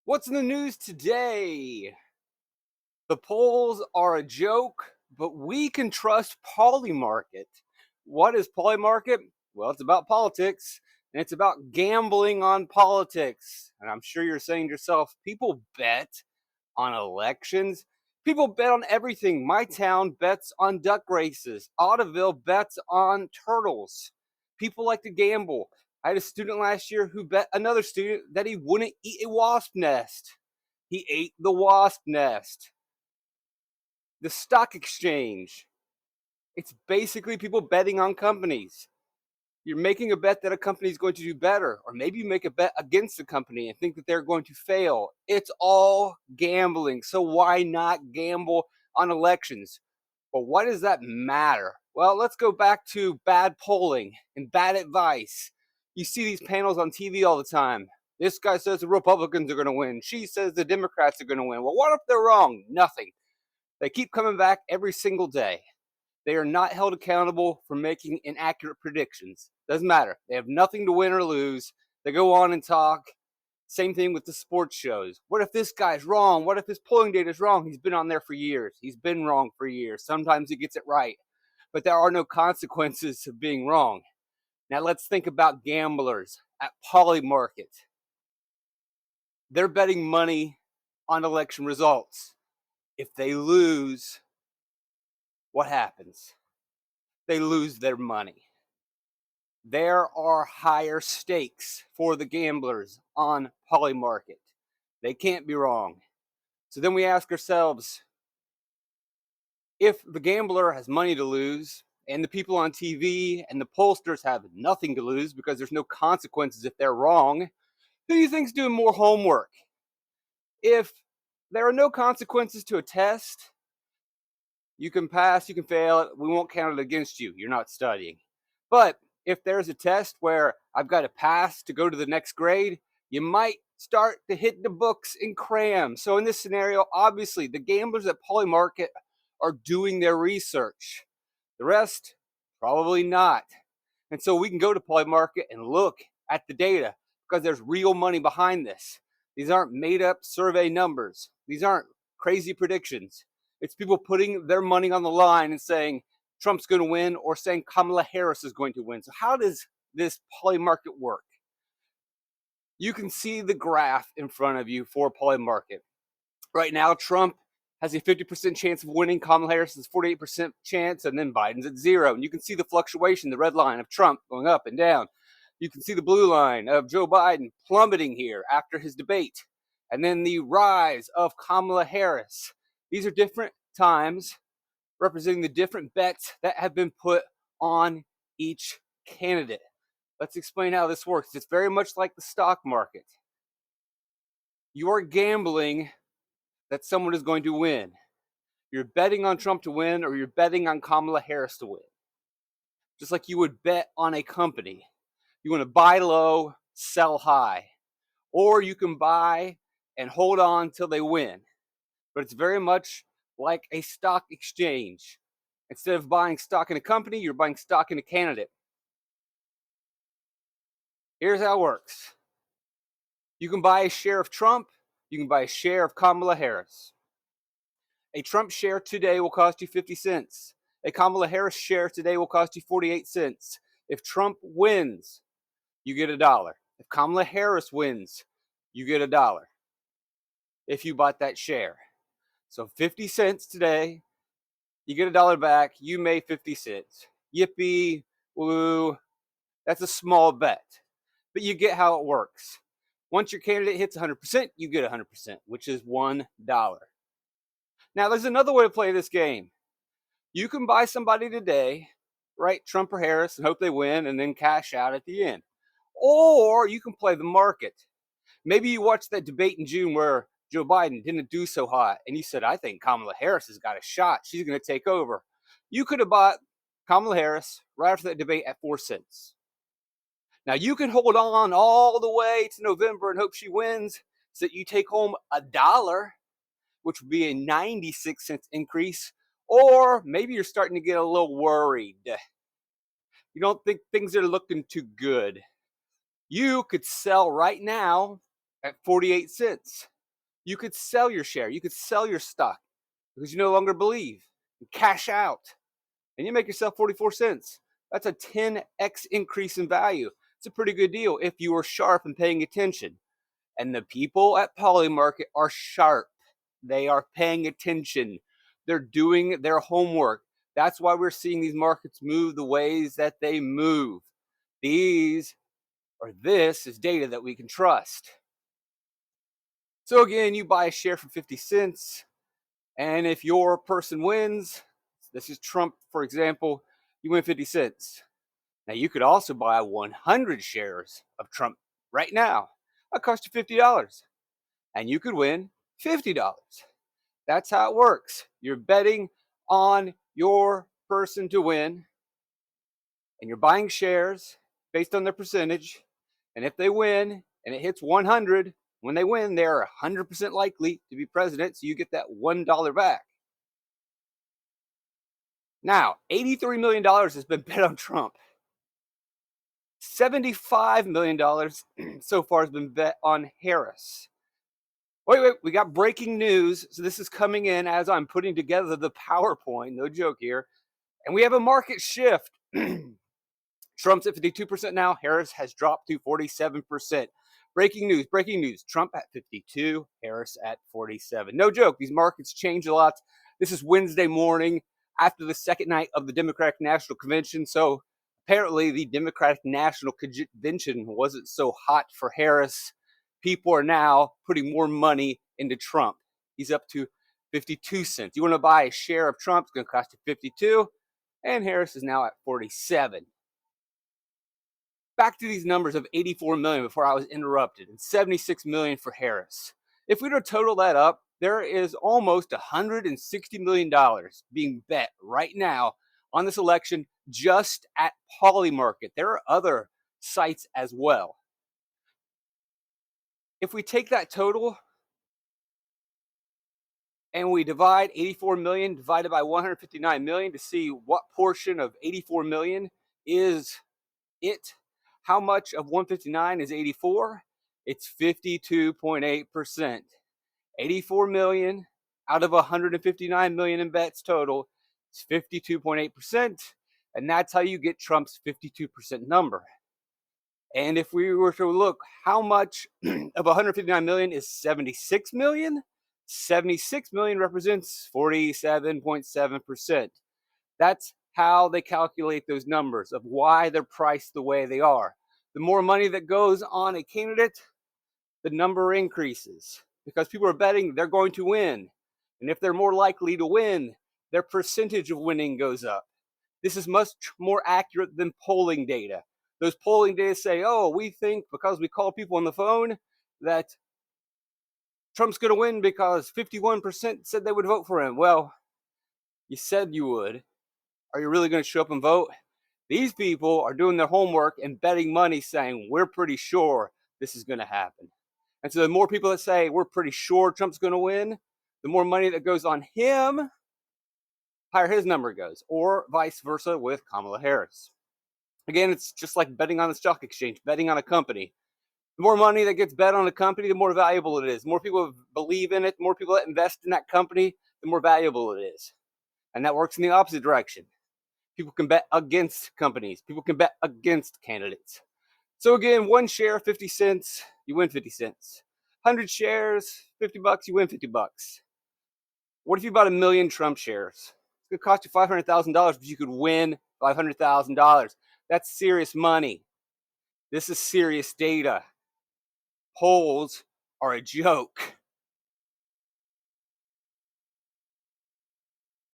What's in the news today? The polls are a joke, but we can trust Polymarket. What is Polymarket? Well, it's about politics and it's about gambling on politics. And I'm sure you're saying to yourself, people bet on elections. People bet on everything. My town bets on duck races. Audubon bets on turtles. People like to gamble. I had a student last year who bet another student that he wouldn't eat a wasp nest. He ate the wasp nest. The stock exchange. It's basically people betting on companies. You're making a bet that a company is going to do better, or maybe you make a bet against the company and think that they're going to fail. It's all gambling. So why not gamble on elections? But why does that matter? Well, let's go back to bad polling and bad advice. You see these panels on TV all the time. This guy says the Republicans are going to win. She says the Democrats are going to win. Well, what if they're wrong? Nothing. They keep coming back every single day. They are not held accountable for making inaccurate predictions. Doesn't matter. They have nothing to win or lose. They go on and talk. Same thing with the sports shows. What if this guy's wrong? What if his polling data is wrong? He's been on there for years. He's been wrong for years. Sometimes he gets it right. But there are no consequences of being wrong. Now let's think about gamblers at Polymarket. They're betting money on election results. If they lose, what happens? They lose their money. There are higher stakes for the gamblers on Polymarket. They can't be wrong. So then we ask ourselves, if the gambler has money to lose and the people on TV and the pollsters have nothing to lose because there's no consequences if they're wrong, who do you think's doing more homework? If there are no consequences to a test, you can pass, you can fail it, we won't count it against you. You're not studying. But if there's a test where I've got to pass to go to the next grade, you might start to hit the books and cram. So in this scenario, obviously the gamblers at Polymarket are doing their research. The rest, probably not. And so we can go to Polymarket and look at the data because there's real money behind this. These aren't made up survey numbers. These aren't crazy predictions. It's people putting their money on the line and saying Trump's going to win or saying Kamala Harris is going to win. So how does this Polymarket work? You can see the graph in front of you for Polymarket. Right now, Trump has a 50% chance of winning. Kamala Harris has 48% chance, and then Biden's at 0. And you can see the fluctuation, the red line of Trump going up and down. You can see the blue line of Joe Biden plummeting here after his debate. And then the rise of Kamala Harris. These are different times representing the different bets that have been put on each candidate. Let's explain how this works. It's very much like the stock market. You're gambling that someone is going to win. You're betting on Trump to win, or you're betting on Kamala Harris to win. Just like you would bet on a company. You want to buy low, sell high. Or you can buy and hold on till they win. But it's very much like a stock exchange. Instead of buying stock in a company, you're buying stock in a candidate. Here's how it works. You can buy a share of Trump. You can buy a share of Kamala Harris. A Trump share today will cost you 50 cents. A Kamala Harris share today will cost you 48 cents. If Trump wins, you get $1. If Kamala Harris wins, you get $1 if you bought that share. So 50 cents today, you get $1 back, you made 50 cents. Yippee, woo, that's a small bet. But you get how it works. Once your candidate hits 100%, you get 100%, which is $1. Now, there's another way to play this game. You can buy somebody today, right, Trump or Harris, and hope they win and then cash out at the end. Or you can play the market. Maybe you watched that debate in June where Joe Biden didn't do so hot, and you said, I think Kamala Harris has got a shot. She's going to take over. You could have bought Kamala Harris right after that debate at 4 cents. Now, you can hold on all the way to November and hope she wins so that you take home $1, which would be a 96-cent increase. Or maybe you're starting to get a little worried. You don't think things are looking too good. You could sell right now at 48 cents. You could sell your share. You could sell your stock because you no longer believe. And cash out. And you make yourself 44 cents. That's a 10x increase in value. It's a pretty good deal if you are sharp and paying attention. And the people at Polymarket are sharp. They are paying attention. They're doing their homework. That's why we're seeing these markets move the ways that they move. This is data that we can trust. So again, you buy a share for 50 cents. And if your person wins, this is Trump, for example, you win 50 cents. Now, you could also buy 100 shares of Trump right now. That cost you $50. And you could win $50. That's how it works. You're betting on your person to win, and you're buying shares based on their percentage. And if they win and it hits 100, when they win, they're 100% likely to be president, so you get that $1 back. Now, $83 million has been bet on Trump. $75 million so far has been bet on Harris. Wait, we got breaking news. So this is coming in as I'm putting together the PowerPoint, no joke here. And we have a market shift. Trump's at 52% now. Harris has dropped to 47%. Breaking news. Trump at 52, Harris at 47. No joke, these markets change a lot. This is Wednesday morning after the second night of the Democratic National Convention. So apparently the Democratic National Convention wasn't so hot for Harris. People are now putting more money into Trump. He's up to 52 cents. You want to buy a share of Trump, it's going to cost you 52, and Harris is now at 47. Back to these numbers of 84 million before I was interrupted, and 76 million for Harris. If we were to total that up, there is almost $160 million being bet right now on this election just at Polymarket. There are other sites as well. If we take that total and we divide 84 million divided by 159 million to see what portion of 84 million is it, how much of 159 is 84? It's 52.8%. 84 million out of 159 million in bets total. It's 52.8%. And that's how you get Trump's 52% number. And if we were to look, how much of 159 million is 76 million? 76 million represents 47.7%. That's how they calculate those numbers of why they're priced the way they are. The more money that goes on a candidate, the number increases because people are betting they're going to win. And if they're more likely to win, their percentage of winning goes up. This is much more accurate than polling data. Those polling data say, oh, we think because we call people on the phone that Trump's going to win because 51% said they would vote for him. Well, you said you would. Are you really going to show up and vote? These people are doing their homework and betting money saying, we're pretty sure this is going to happen. And so the more people that say, we're pretty sure Trump's going to win, the more money that goes on him, higher his number goes, or vice versa with Kamala Harris. Again, it's just like betting on the stock exchange, betting on a company. The more money that gets bet on a company, the more valuable it is. The more people believe in it, the more people that invest in that company, the more valuable it is. And that works in the opposite direction. People can bet against companies. People can bet against candidates. So again, one share, 50 cents, you win 50 cents. 100 shares, $50, you win $50. What if you bought 1 million Trump shares? It's going to cost you $500,000, but you could win $500,000. That's serious money. This is serious data. Polls are a joke.